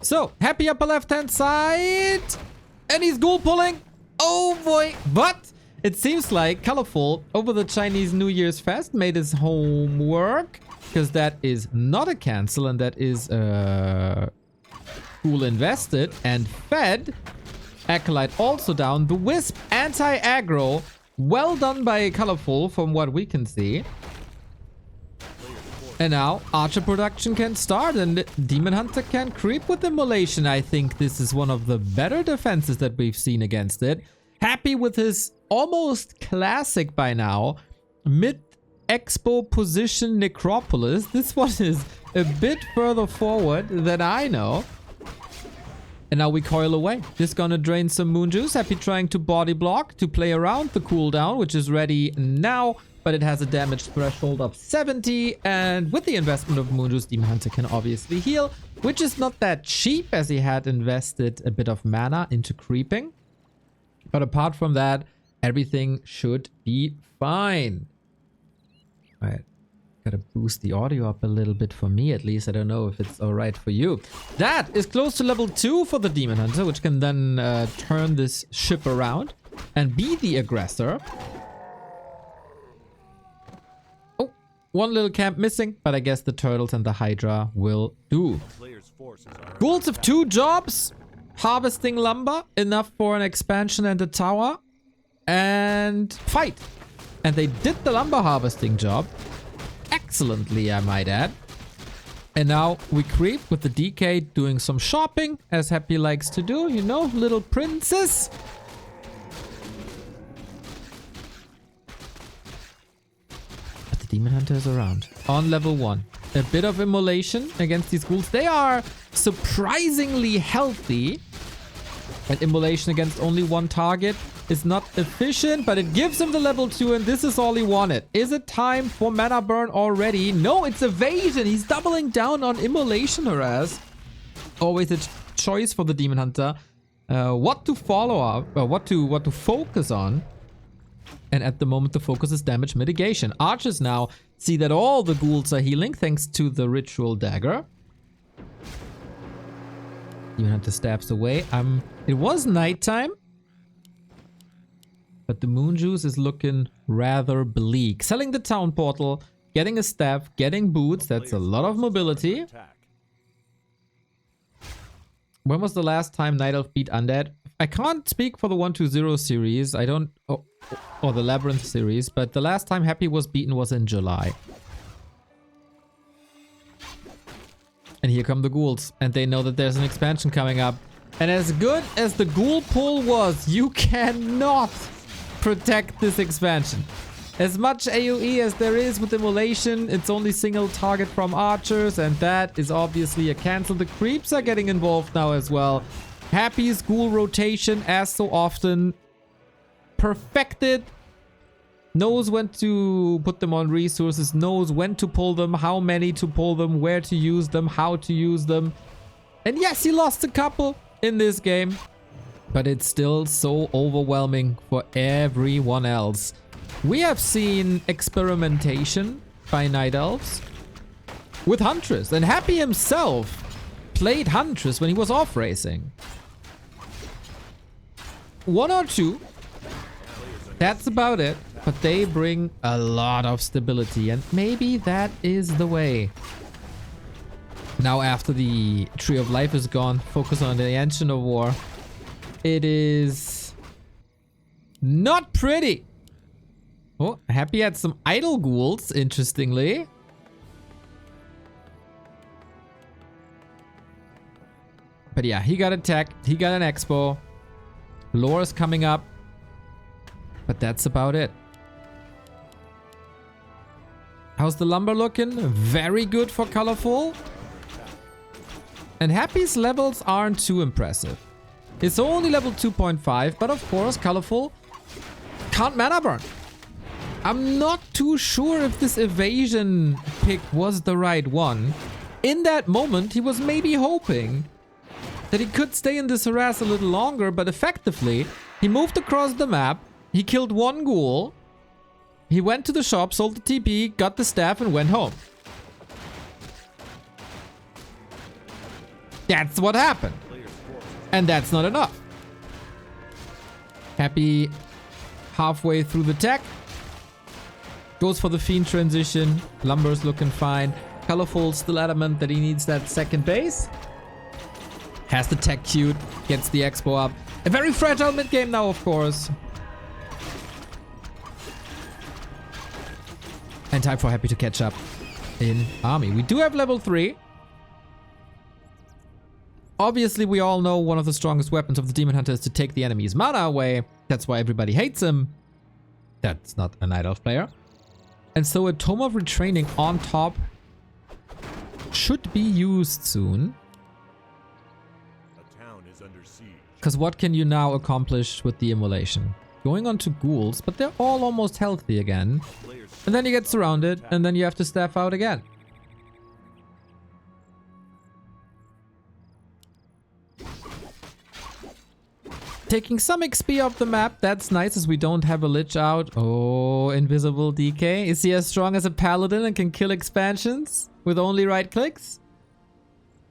So, Happy upper left-hand side. And he's ghoul pulling. Oh boy. But it seems like Colorful over the Chinese New Year's Fest made his homework. Because that is not a cancel and that is ghoul invested and fed. Acolyte also down. The Wisp anti-aggro. Well done by Colorful from what we can see. And now Archer production can start and Demon Hunter can creep with Immolation. I think this is one of the better defenses that we've seen against it. Happy with his almost classic by now mid-expo position Necropolis. This one is a bit further forward than I know. And now we coil away. Just gonna drain some Moon Juice. Happy trying to body block to play around the cooldown, which is ready now. But it has a damage threshold of 70. And with the investment of Moon Juice, Demon Hunter can obviously heal, which is not that cheap as he had invested a bit of mana into creeping. But apart from that, everything should be fine. All right. Gotta boost the audio up a little bit for me, at least. I don't know if it's all right for you. That is close to level 2 for the Demon Hunter, which can then turn this ship around and be the aggressor. Oh, one little camp missing, but I guess the turtles and the Hydra will do. Ghouls of 2 jobs. Harvesting lumber, enough for an expansion and a tower. And fight. And they did the lumber harvesting job. Excellently, I might add. And now we creep with the DK doing some shopping, as Happy likes to do, you know, little princess. But the Demon Hunter is around on level 1. A bit of immolation against these ghouls. They are surprisingly healthy. And immolation against only one target is not efficient, but it gives him the level 2 and this is all he wanted. Is it time for mana burn already? No, it's evasion. He's doubling down on immolation harass. Always a choice for the Demon Hunter. What to follow up, what to focus on. And at the moment the focus is damage mitigation. Archers now see that all the ghouls are healing thanks to the ritual dagger. Demon Hunter stabs away. It was nighttime. But the Moon Juice is looking rather bleak. Selling the town portal, getting a staff, getting boots. That's a lot of mobility. When was the last time Night Elf beat Undead? I can't speak for the 120 series. I don't... or the Labyrinth series. But the last time Happy was beaten was in July. And here come the ghouls. And they know that there's an expansion coming up. And as good as the ghoul pull was, you cannot protect this expansion. As much AoE as there is with immolation, it's only single target from archers, and that is obviously a cancel. The creeps are getting involved now as well. Happy's ghoul rotation, as so often, perfected. Knows when to put them on resources, knows when to pull them, how many to pull them, where to use them, how to use them. And yes, he lost a couple in this game. But it's still so overwhelming for everyone else. We have seen experimentation by Night Elves with Huntress. And Happy himself played Huntress when he was off racing. 1 or 2. That's about it. But they bring a lot of stability. And maybe that is the way. Now after the Tree of Life is gone, focus on the Engine of War. It is not pretty. Oh, Happy had some idle ghouls, interestingly. But yeah, he got attacked. He got an expo. Lore's coming up. But that's about it. How's the lumber looking? Very good for Colorful. And Happy's levels aren't too impressive. It's only level 2.5, but of course, Colorful can't mana burn. I'm not too sure if this evasion pick was the right one. In that moment, he was maybe hoping that he could stay in this harass a little longer, but effectively, he moved across the map, he killed one ghoul, he went to the shop, sold the TP, got the staff, and went home. That's what happened. And that's not enough. Happy halfway through the tech. Goes for the Fiend transition. Lumber's looking fine. Colorful still adamant that he needs that second base. Has the tech queued. Gets the expo up. A very fragile mid game now, of course. And time for Happy to catch up in army. We do have level 3. Obviously, we all know one of the strongest weapons of the Demon Hunter is to take the enemy's mana away. That's why everybody hates him. That's not a Night Elf player. And so a Tome of Retraining on top should be used soon. A town is under siege. Because what can you now accomplish with the Immolation? Going on to ghouls, but they're all almost healthy again. And then you get surrounded, and then you have to staff out again. Taking some XP off the map, that's nice as we don't have a Lich out. Oh, invisible DK. Is he as strong as a Paladin and can kill expansions with only right clicks?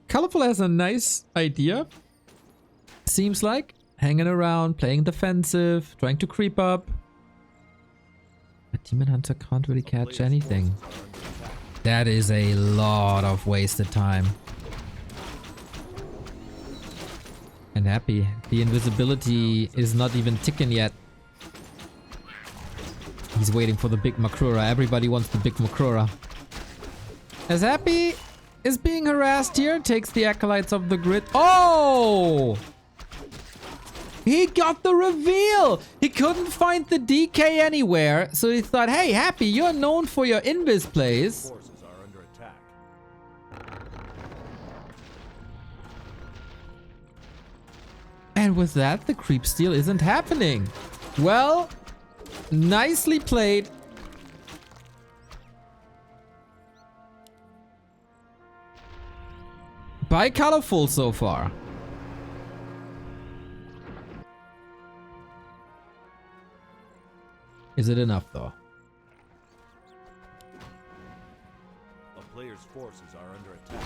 Colorful has a nice idea. Seems like. Hanging around, playing defensive, trying to creep up. But Demon Hunter can't really catch anything. That is a lot of wasted time. And Happy. The invisibility is not even ticking yet. He's waiting for the big Makrura. Everybody wants the big Makrura. As Happy is being harassed here, takes the Acolytes of the grid. Oh! He got the reveal! He couldn't find the DK anywhere, so he thought, hey, Happy, you're known for your invis plays. Forces are under attack. And with that, the creep steal isn't happening. Well, nicely played. By Colorful so far. Is it enough though? A player's forces are under attack.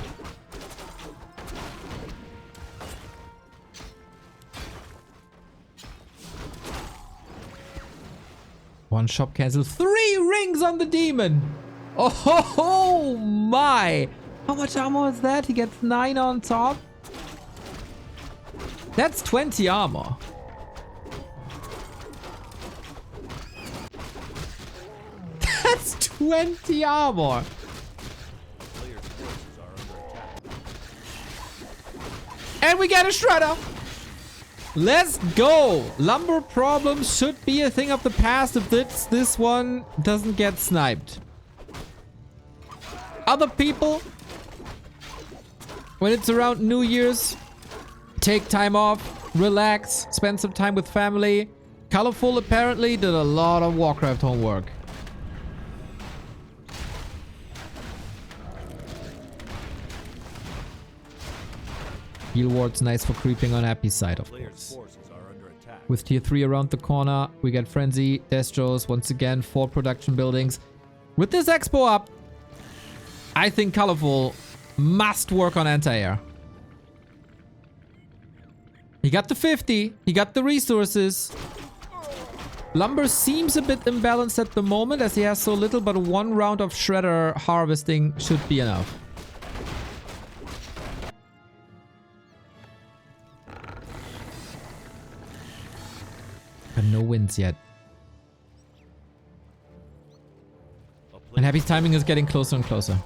One shop cancel. 3 rings on the demon. Oh my. How much armor is that? He gets 9 on top. That's 20 armor. That's 20 armor. And we get a shredder. Let's go. Lumber problems should be a thing of the past if this one doesn't get sniped. Other people, when it's around New Year's, take time off, relax, spend some time with family. Colorful apparently did a lot of Warcraft homework. Heal ward's nice for creeping on Happy's side, of course. With tier 3 around the corner, we get Frenzy, Destros, once again, 4 production buildings. With this expo up, I think Colorful must work on anti-air. He got the 50, he got the resources. Lumber seems a bit imbalanced at the moment as he has so little, but 1 round of Shredder harvesting should be enough. But no wins yet. And Happy's timing is getting closer and closer.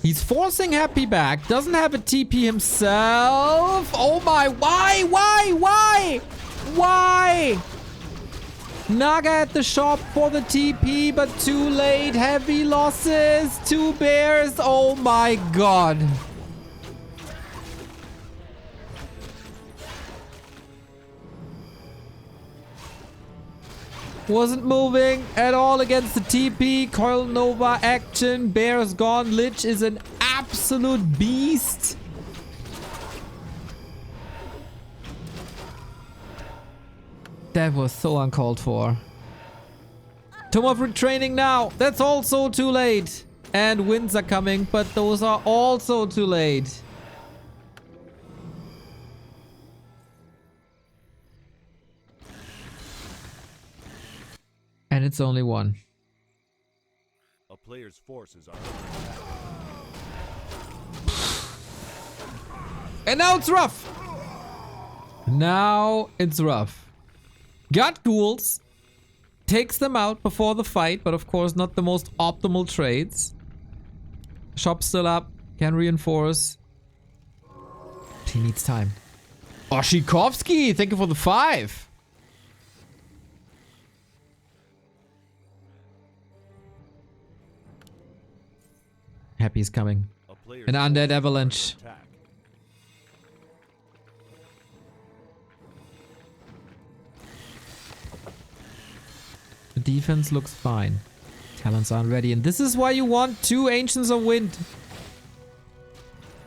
He's forcing Happy back. Doesn't have a TP himself. Oh my. Why? Why? Naga at the shop for the TP, but too late. Heavy losses. 2 bears. Oh my god. Wasn't moving at all against the TP. Coil Nova action. Bear's gone. Lich is an absolute beast. That was so uncalled for. Tome of Retraining now. That's also too late. And wins are coming, but those are also too late. And it's only one. A player's forces are under attack. And now it's rough. Now it's rough. Got ghouls. Takes them out before the fight, but of course not the most optimal trades. Shop still up. Can reinforce. He needs time. Oshikovsky, thank you for the 5. Happy's coming. An undead avalanche. The defense looks fine. Talents aren't ready, and this is why you want 2 Ancients of Wind.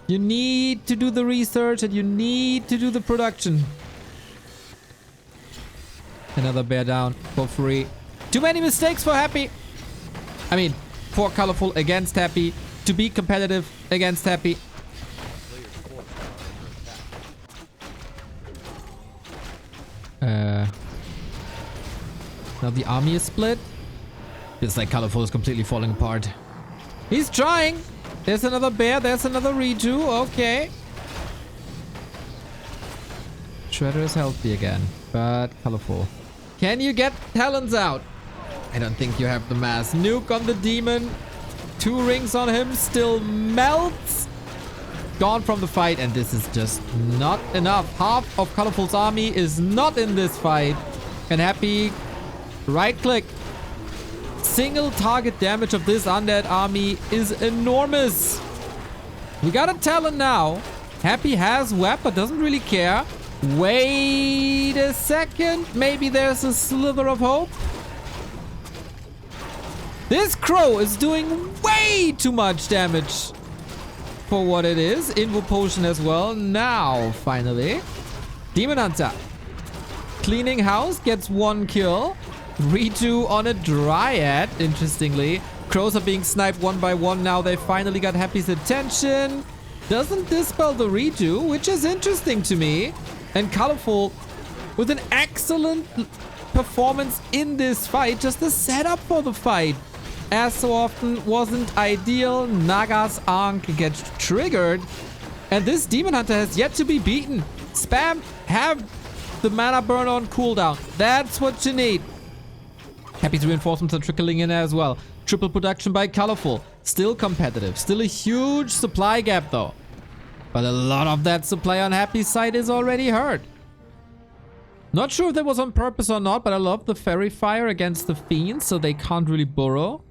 You need to do the research and you need to do the production. Another bear down for free. Too many mistakes for Happy. I mean, for Colorful against Happy. To be competitive against Happy. Now the army is split. Feels like Colorful is completely falling apart. He's trying. There's another bear. There's another Reju. Okay. Shredder is healthy again, but Colorful. Can you get talents out? I don't think you have the mass. Nuke on the demon. 2 rings on him. Still melts. Gone from the fight, and this is just not enough. Half of Colorful's army is not in this fight. And Happy, right click. Single target damage of this undead army is enormous. We got a talent now. Happy has web, but doesn't really care. Wait a second. Maybe there's a slither of hope. This crow is doing way too much damage for what it is. Invo potion as well. Now, finally. Demon Hunter. Cleaning house gets 1 kill. Reju on a Dryad, interestingly. Crows are being sniped one by one now. They finally got Happy's attention. Doesn't dispel the Reju, which is interesting to me. And Colorful with an excellent performance in this fight. Just the setup for the fight. As so often wasn't ideal. Naga's Ankh gets triggered. And this Demon Hunter has yet to be beaten. Spam, have the mana burn on cooldown. That's what you need. Happy's reinforcements are trickling in as well. Triple production by Colorful. Still competitive. Still a huge supply gap though. But a lot of that supply on Happy's side is already hurt. Not sure if that was on purpose or not, but I love the Fairy Fire against the Fiends, so they can't really burrow.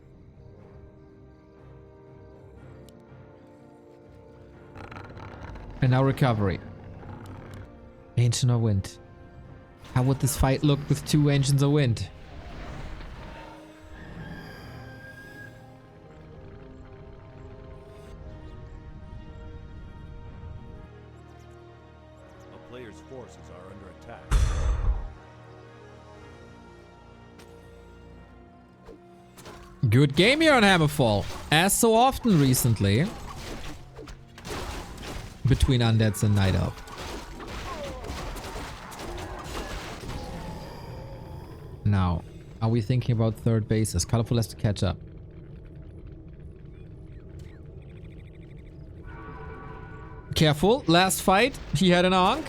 And now recovery. Ancient of Wind. How would this fight look with 2 Ancients of Wind? A player's forces are under attack. Good game here on Hammerfall. As so often recently. Between Undeads and Night Elf. Now, are we thinking about third bases? Colorful has to catch up. Careful, last fight, he had an Ankh.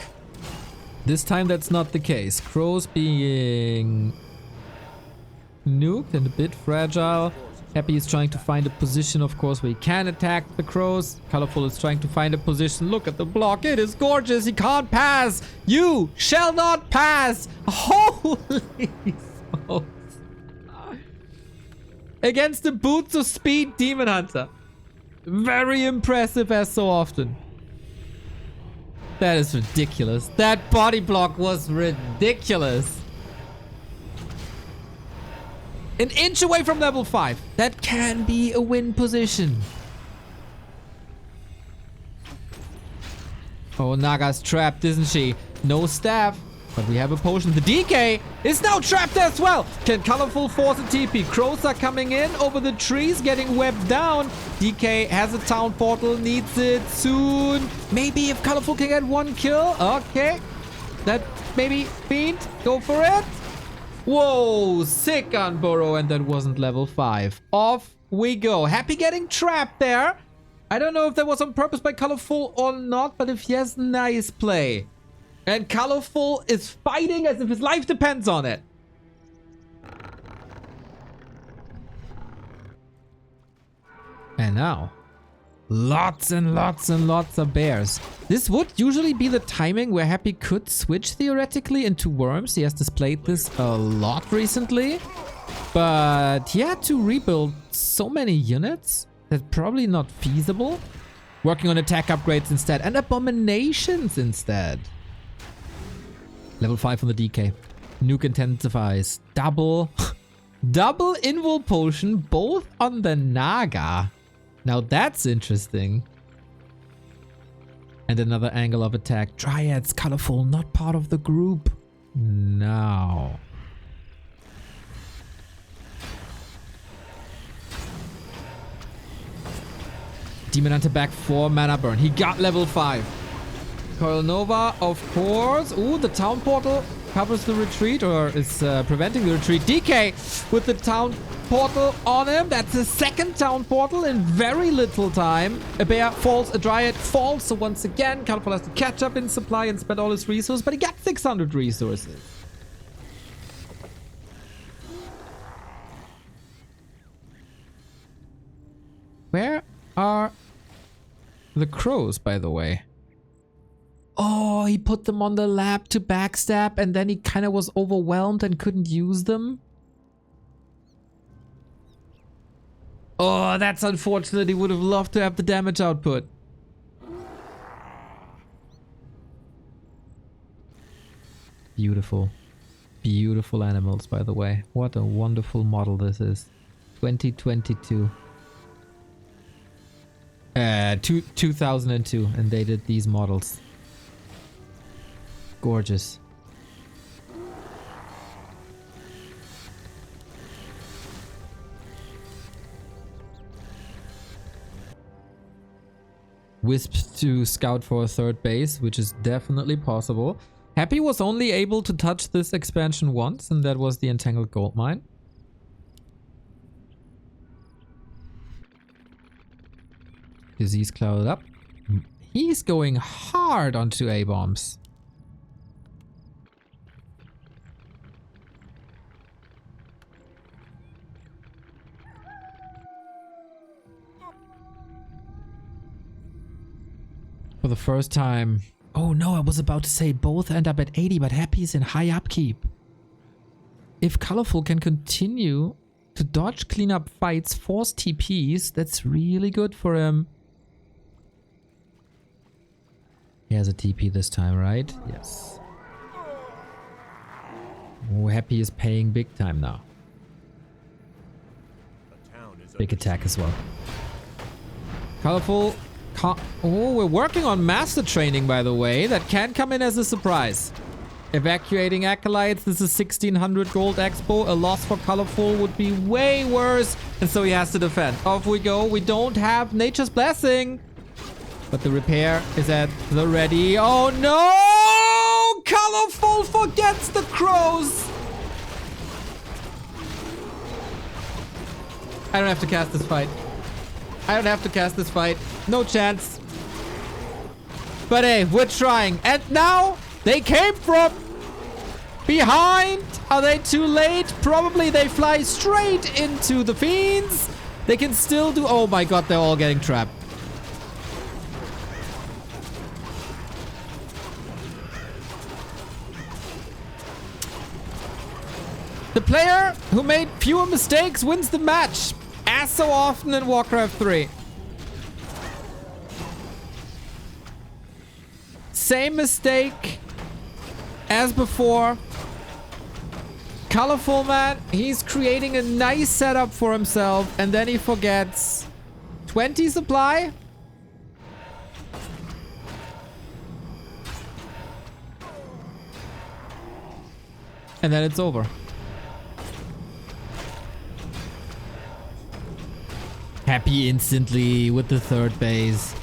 This time that's not the case. Crows being nuked and a bit fragile. Happy is trying to find a position, of course, where he can attack the crows. Colorful is trying to find a position. Look at the block. It is gorgeous. He can't pass. You shall not pass. Holy smokes. Against the boots of speed Demon Hunter. Very impressive as so often. That is ridiculous. That body block was ridiculous. An inch away from level 5. That can be a win position. Oh, Naga's trapped, isn't she? No staff, but we have a potion. The DK is now trapped as well. Can Colorful force a TP? Crows are coming in over the trees, getting webbed down. DK has a town portal, needs it soon. Maybe if Colorful can get 1 kill. Okay. That maybe Fiend, go for it. Whoa, sick on Burrow, and that wasn't level 5. Off we go. Happy getting trapped there. I don't know if that was on purpose by Colorful or not, but if yes, nice play. And Colorful is fighting as if his life depends on it. And now, lots and lots and lots of bears. This would usually be the timing where Happy could switch theoretically into worms. He has displayed this a lot recently. But he had to rebuild so many units. That's probably not feasible. Working on attack upgrades instead and abominations instead. Level 5 on the DK. Nuke intensifies. Double invul potion both on the Naga. Now that's interesting. And another angle of attack. Dryads, colorful, not part of the group. Now. Demon Hunter back 4 mana burn. He got level 5. Coil Nova, of course. Ooh, the town portal covers the retreat or is preventing the retreat. DK with the town portal on him. That's the second town portal in very little time. A bear falls, a dryad falls. So once again, Colorful has to catch up in supply and spend all his resources, but he got 600 resources. Where are the crows, by the way? Oh, he put them on the lab to backstab and then he kind of was overwhelmed and couldn't use them. Oh, that's unfortunate. He would have loved to have the damage output. Beautiful. Beautiful animals, by the way. What a wonderful model this is. 2022. 2002, and they did these models. Gorgeous. Wisp to scout for a third base, which is definitely possible. Happy was only able to touch this expansion once, and that was the Entangled Gold Mine. Disease clouded up. He's going hard onto A-bombs. For the first time. Oh no, I was about to say both end up at 80, but Happy is in high upkeep. If Colorful can continue to dodge, clean up fights, force TPs, that's really good for him. He has a TP this time, right? Yes. Oh, Happy is paying big time now. Big attack as well. Colorful. Oh, we're working on master training, by the way. That can come in as a surprise. Evacuating acolytes. This is 1600 gold expo. A loss for Colorful would be way worse. And so he has to defend. Off we go. We don't have Nature's Blessing. But the repair is at the ready. Oh no! Colorful forgets the crows. I don't have to cast this fight. I don't have to cast this fight. No chance. But hey, we're trying. And now they came from behind. Are they too late? Probably they fly straight into the fiends. They can still do... Oh my god, they're all getting trapped. The player who made fewer mistakes wins the match, as so often in Warcraft 3. Same mistake as before. Colorful man, he's creating a nice setup for himself and then he forgets 20 supply. And then it's over. Happy instantly with the third base.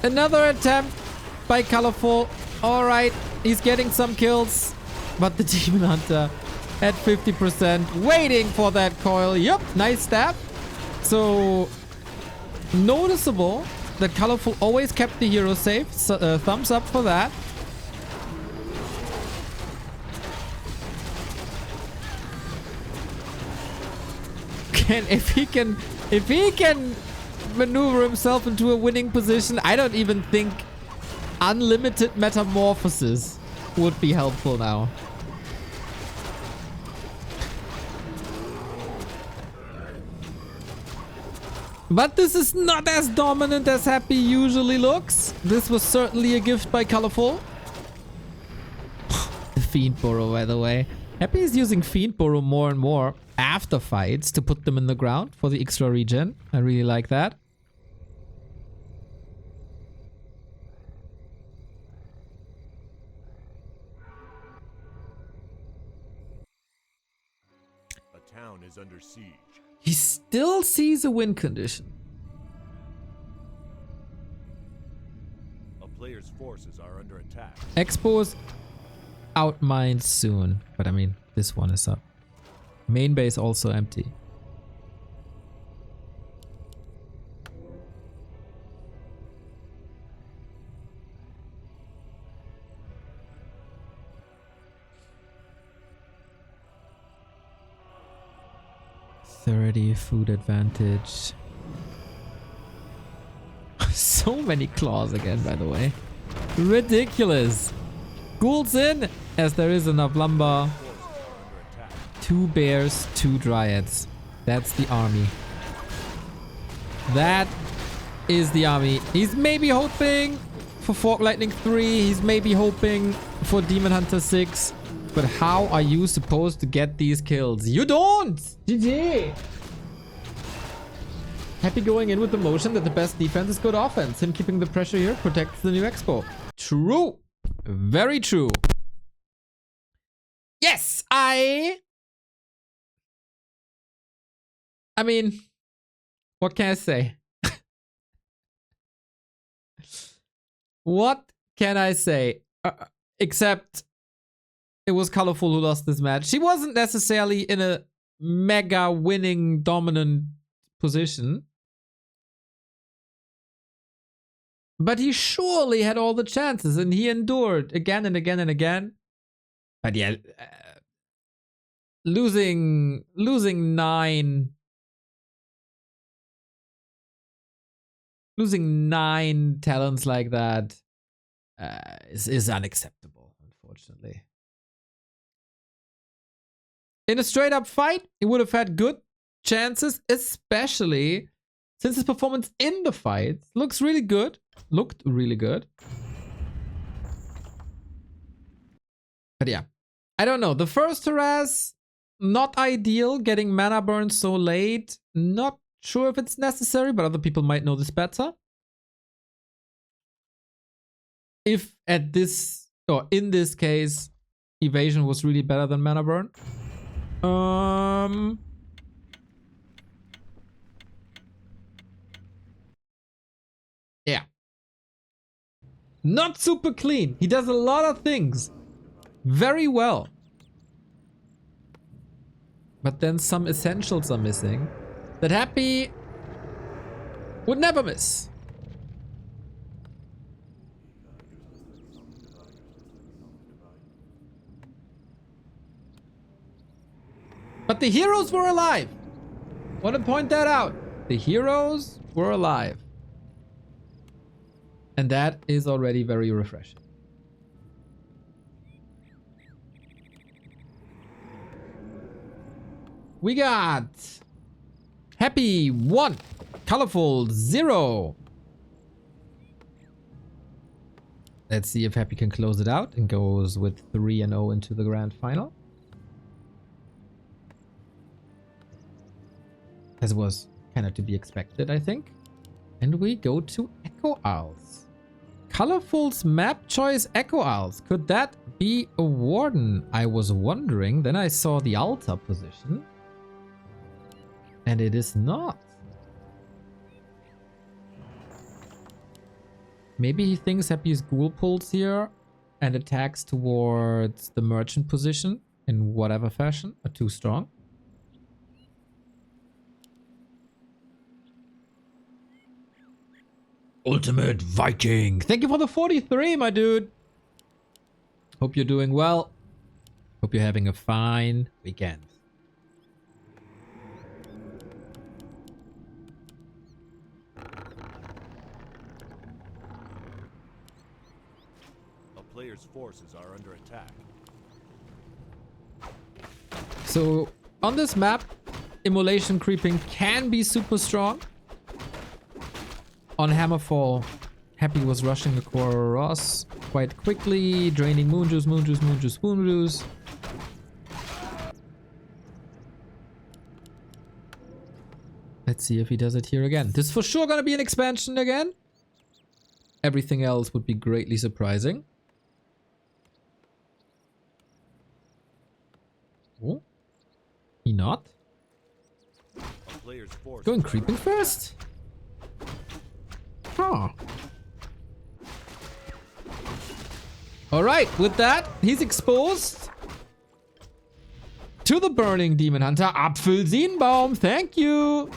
Another attempt by Colorful. Alright, he's getting some kills. But the Demon Hunter at 50%, waiting for that coil. Yup, nice stab. So, noticeable that Colorful always kept the hero safe. So, thumbs up for that. If he can maneuver himself into a winning position, I don't even think unlimited metamorphosis would be helpful now. But this is not as dominant as Happy usually looks. This was certainly a gift by Colorful. The Fiend Burrow, by the way. Happy is using Fiend Burrow more and more after fights to put them in the ground for the extra regen. I really like that. A town is under siege. He still sees a win condition. A player's forces are under attack. Expo's outmined soon. But I mean, this one is up. Main base also empty. $30 food advantage. So many claws again, by the way. Ridiculous. Ghouls in, as there is enough lumber. 2 bears, 2 dryads. That's the army. That is the army. He's maybe hoping for Fork Lightning 3. He's maybe hoping for Demon Hunter 6. But how are you supposed to get these kills? You don't! GG! Happy going in with the motion that the best defense is good offense. Him keeping the pressure here protects the new Expo. True. Very true. Yes, I mean, what can I say? What can I say? Except it was Colorful who lost this match. She wasn't necessarily in a mega winning dominant position. But he surely had all the chances and he endured again and again and again. But yeah, losing 9 talents like that is unacceptable, unfortunately. In a straight up fight, he would have had good chances, especially since his performance in the fight looked really good. But yeah, I don't know. The first harass, not ideal. Getting mana burn so late. Not sure if it's necessary, but other people might know this better. If at this, or in this case, evasion was really better than mana burn. Yeah. Not super clean. He does a lot of things very well. But then some essentials are missing that Happy would never miss. But the heroes were alive. Want to point that out. The heroes were alive. And that is already very refreshing. We got Happy 1, Colorful 0. Let's see if Happy can close it out and goes with 3-0 into the grand final. As was kind of to be expected, I think. And we go to Echo Owls. Colorful's map choice Echo Owls. Could that be a Warden? I was wondering. Then I saw the altar position. And it is not. Maybe he thinks Happy's Ghoul pulls here and attacks towards the merchant position in whatever fashion are too strong. Ultimate Viking. Thank you for the 43, my dude. Hope you're doing well. Hope you're having a fine weekend. A player's forces are under attack. So on this map, immolation creeping can be super strong. On Hammerfall, Happy was rushing across quite quickly, draining moon juice, moon juice, moon juice, moon juice. Let's see if he does it here again. This is for sure gonna be an expansion again. Everything else would be greatly surprising. Oh, he not? A player's force Going creeping first? Huh. Alright, with that, he's exposed to the burning demon hunter. Apfelsinbaum, thank you.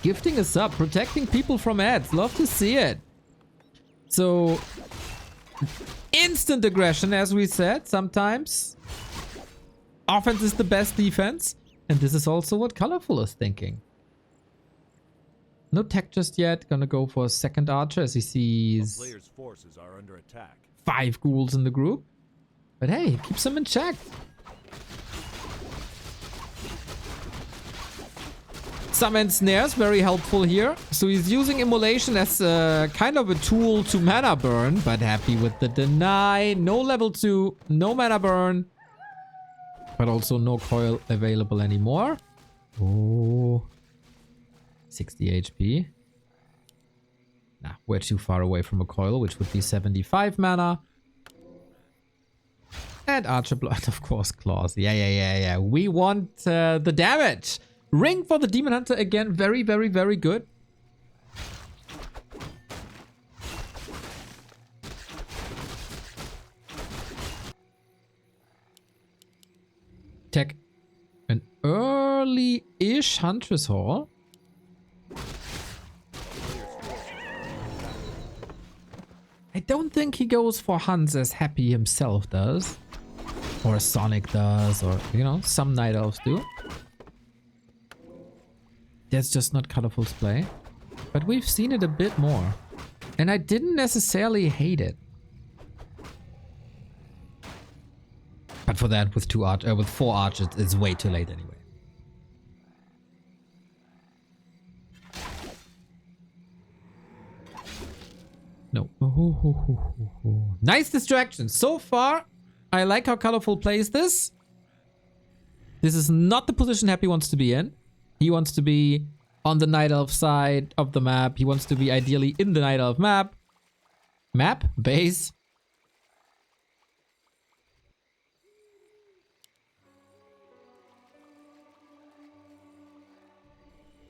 Gifting us up, protecting people from ads. Love to see it. So, instant aggression, as we said, sometimes. Offense is the best defense. And this is also what Colorful is thinking. No tech just yet. Gonna go for a second archer as he sees player's forces are under attack. 5 ghouls in the group. But hey, he keeps them in check. Summon snares, very helpful here. So he's using immolation as kind of a tool to mana burn, but happy with the deny. No level 2, no mana burn, but also no coil available anymore. Oh, 60 HP. Nah, we're too far away from a coil, which would be 75 mana. And Archer Blood, of course, claws. Yeah. We want the damage. Ring for the Demon Hunter again. Very, very, very good. Tech an early-ish Huntress Hall. I don't think he goes for hunts as Happy himself does. Or as Sonic does, or, you know, some Night Elves do. That's just not Colorful's play. But we've seen it a bit more. And I didn't necessarily hate it. But for that, with 4 archers, it's way too late anyway. No. Nice distraction. So far, I like how Colorful plays this. This is not the position Happy wants to be in. He wants to be on the Night Elf side of the map. He wants to be ideally in the Night Elf map. Base.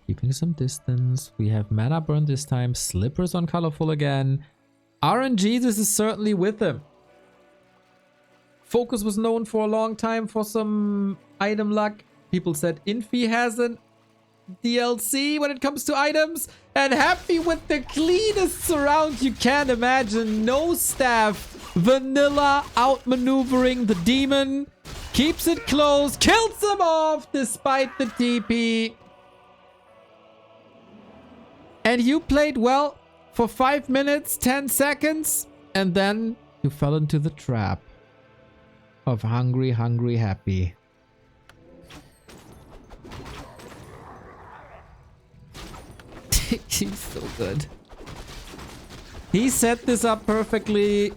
Keeping some distance. We have mana burn this time. Slippers on Colorful again. RNG, this is certainly with him. Focus was known for a long time for some item luck. People said Infi has an DLC when it comes to items. And Happy with the cleanest surround you can imagine. No staff. Vanilla outmaneuvering the demon. Keeps it close. Kills him off despite the TP. And you played well for 5 minutes, 10 seconds. And then you fell into the trap of hungry Happy. He's so good. He set this up perfectly.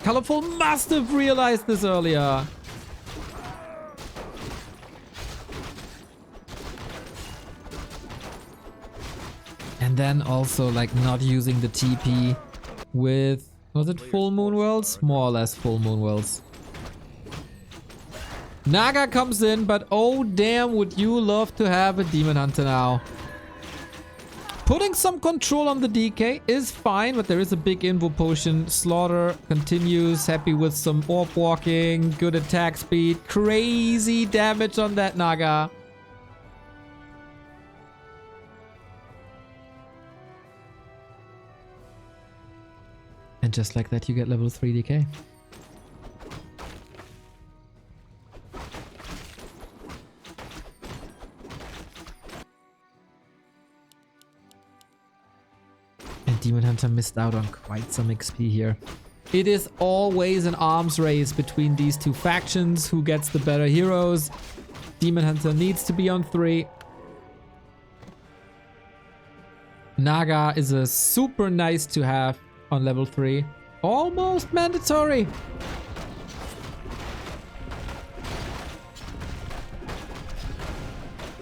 Colorful must have realized this earlier. And then also like not using the TP with, was it full moon worlds? More or less full moon worlds. Naga comes in, but oh damn, would you love to have a Demon Hunter now. Putting some control on the DK is fine, but there is a big invo potion. Slaughter continues. Happy with some orb walking. Good attack speed. Crazy damage on that Naga. And just like that, you get level 3 DK. Demon Hunter missed out on quite some XP here. It is always an arms race between these two factions. Who gets the better heroes? Demon Hunter needs to be on 3. Naga is a super nice to have on level 3. Almost mandatory.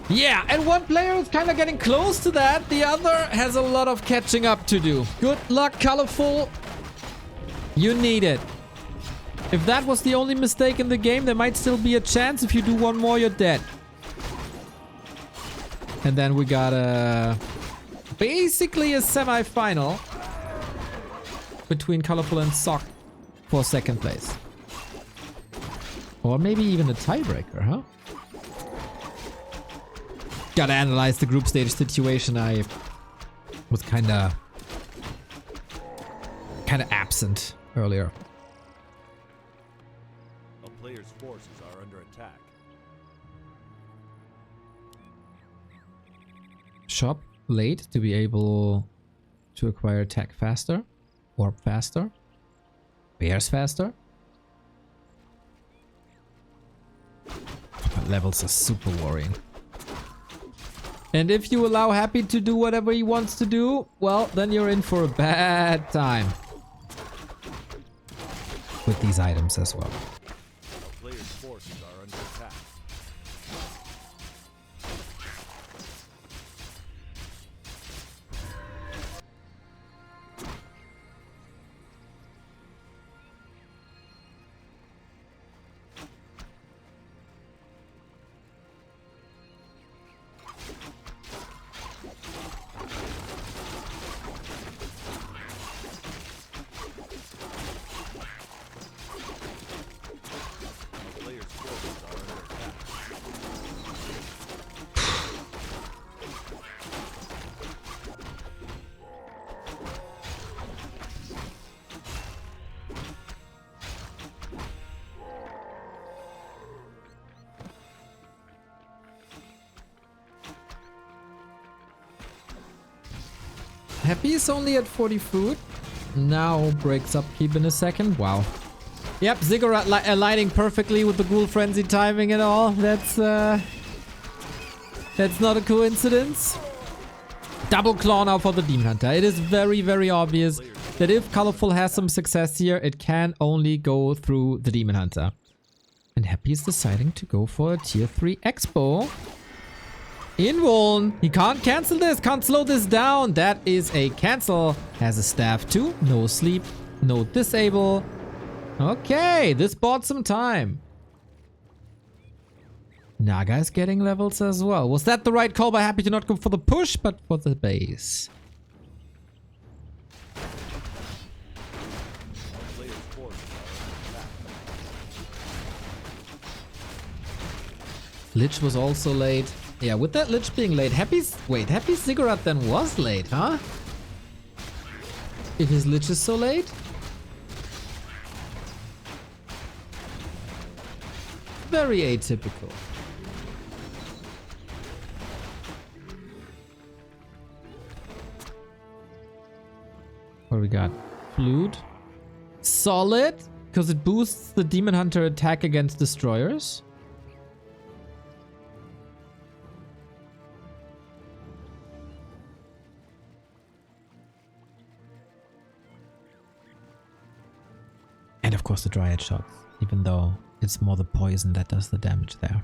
Yeah, and one player is kind of getting close to that. The other has a lot of catching up to do. Good luck, Colorful. You need it. If that was the only mistake in the game, there might still be a chance. If you do one more, you're dead. And then we got basically a semi-final between Colorful and Sock for second place. Or maybe even a tiebreaker, huh? Gotta analyze the group stage situation. I was kinda absent earlier. A player's forces are under attack. Shop late to be able to acquire attack faster, orb faster, bears faster. But levels are super worrying. And if you allow Happy to do whatever he wants to do, well, then you're in for a bad time. With these items as well. A player's forces are under attack. Happy is only at 40 food. Now breaks upkeep in a second. Wow. Yep, Ziggurat aligning perfectly with the Ghoul Frenzy timing and all. That's not a coincidence. Double claw now for the Demon Hunter. It is very, very obvious that if Colorful has some success here, it can only go through the Demon Hunter. And Happy is deciding to go for a tier 3 Expo. Invuln. He can't cancel this, can't slow this down. That is a cancel. Has a staff too. No sleep, no disable. Okay, this bought some time. Naga is getting levels as well. Was that the right call by Happy to not go for the push, but for the base? Lich was also late. Yeah, with that Lich being late, Happy's Ziggurat then was late, huh? If his Lich is so late? Very atypical. What do we got? Flute. Solid, because it boosts the Demon Hunter attack against destroyers. And of course the Dryad shots, even though it's more the poison that does the damage there.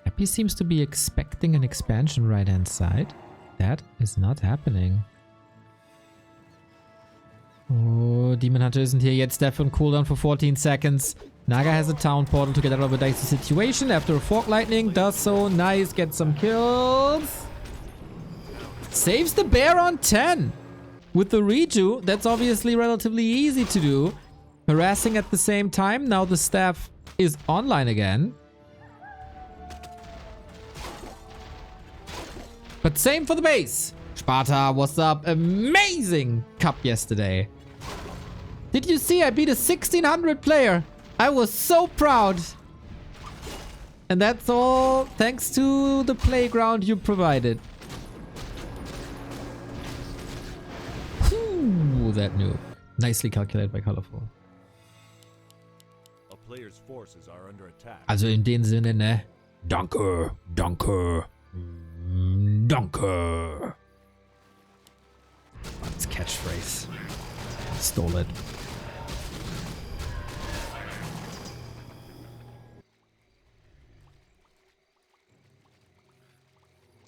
Happy seems to be expecting an expansion right hand side. That is not happening. Oh, Demon Hunter isn't here yet. Steph on cooldown for 14 seconds. Naga has a town portal to get out of a dicey situation after a Fork Lightning. Does so. Nice. Get some kills. Saves the bear on 10. With the redo, that's obviously relatively easy to do. Harassing at the same time. Now the staff is online again. But same for the base. Sparta, what's up? Amazing cup yesterday. Did you see I beat a 1600 player? I was so proud. And that's all thanks to the playground you provided. Ooh, that nuke. Nicely calculated by Colorful. A player's forces are under attack. Also in dem Sinne, ne? Danke, danke, danke. That's catchphrase. Stole it.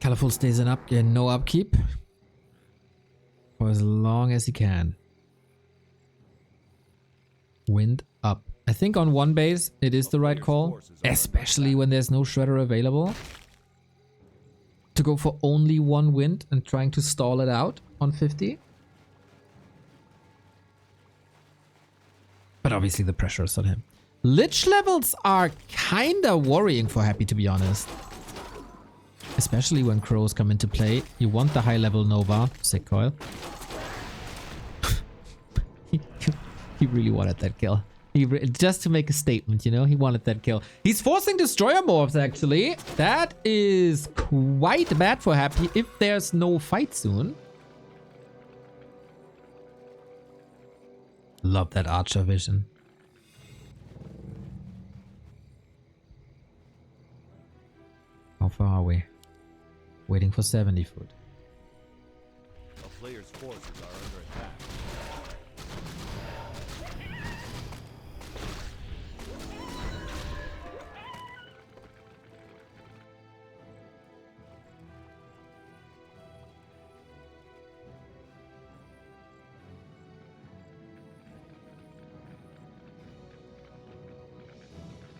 Colorful stays in no upkeep for as long as he can. Wind up. I think on one base it is the right call, especially when there's no shredder available. To go for only one wind and trying to stall it out on 50. But obviously the pressure is on him. Lich levels are kinda worrying for Happy, to be honest. Especially when crows come into play. You want the high level Nova. Sick coil. He really wanted that kill. Just to make a statement, you know? He wanted that kill. He's forcing Destroyer Morphs, actually. That is quite bad for Happy if there's no fight soon. Love that Archer vision. How far are we? Waiting for 70 foot. A player's forces are under attack.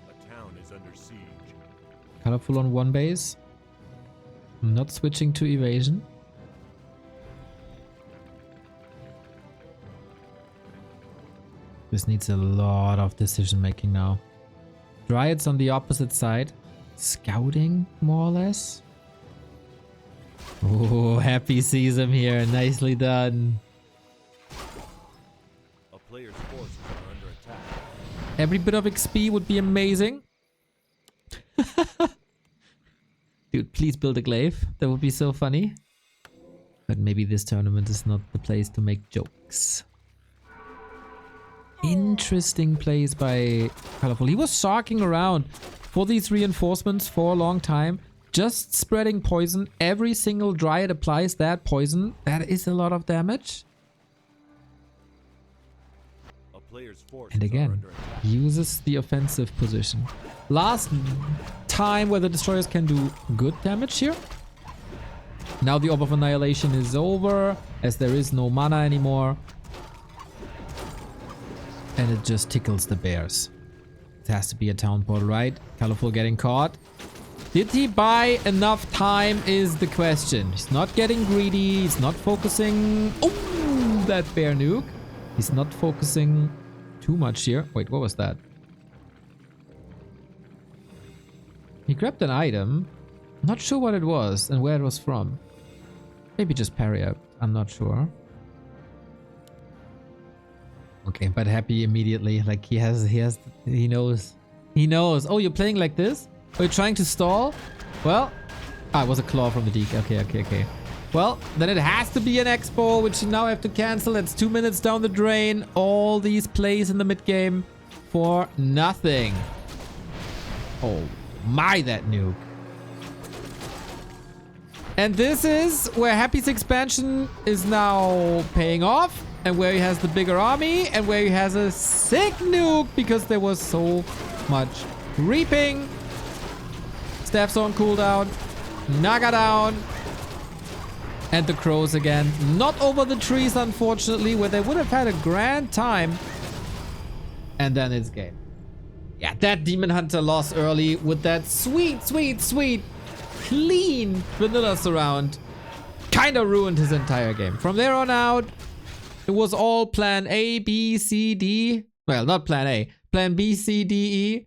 A town is under siege. Colorful on one base. Not switching to evasion. This needs a lot of decision making now. Dryads on the opposite side. Scouting, more or less. Oh, Happy sees him here. Nicely done. A player's forces are under attack. Every bit of XP would be amazing. Dude, please build a glaive. That would be so funny. But maybe this tournament is not the place to make jokes. Interesting plays by Colorful. He was sharking around for these reinforcements for a long time. Just spreading poison. Every single Dryad applies that poison. That is a lot of damage. A player's forces And are again, under attack. uses the offensive position. Last time where the destroyers can do good damage here. Now the Orb of Annihilation is over, as there is no mana anymore. And it just tickles the bears. It has to be a town portal, right? Colorful getting caught. Did he buy enough time is the question. He's not getting greedy. He's not focusing. Oh, that bear nuke. He's not focusing too much here. Wait, what was that? He grabbed an item. Not sure what it was and where it was from. Maybe just parry up. I'm not sure. Okay, but Happy immediately. Like he knows. He knows. Oh, you're playing like this? Are you trying to stall? Well, it was a claw from the Deke. Okay. Well, then it has to be an Expo, which you now have to cancel. That's 2 minutes down the drain. All these plays in the mid game for nothing. Oh my, that nuke. And this is where Happy's expansion is now paying off, and where he has the bigger army, and where he has a sick nuke because there was so much reaping. Staff's on cooldown. Naga down. And the crows again. Not over the trees, unfortunately, where they would have had a grand time. And then it's game. Yeah, that Demon Hunter lost early with that sweet, clean vanilla surround. kind of ruined his entire game. From there on out, it was all plan A, B, C, D. Well, not plan A. Plan B, C, D, E.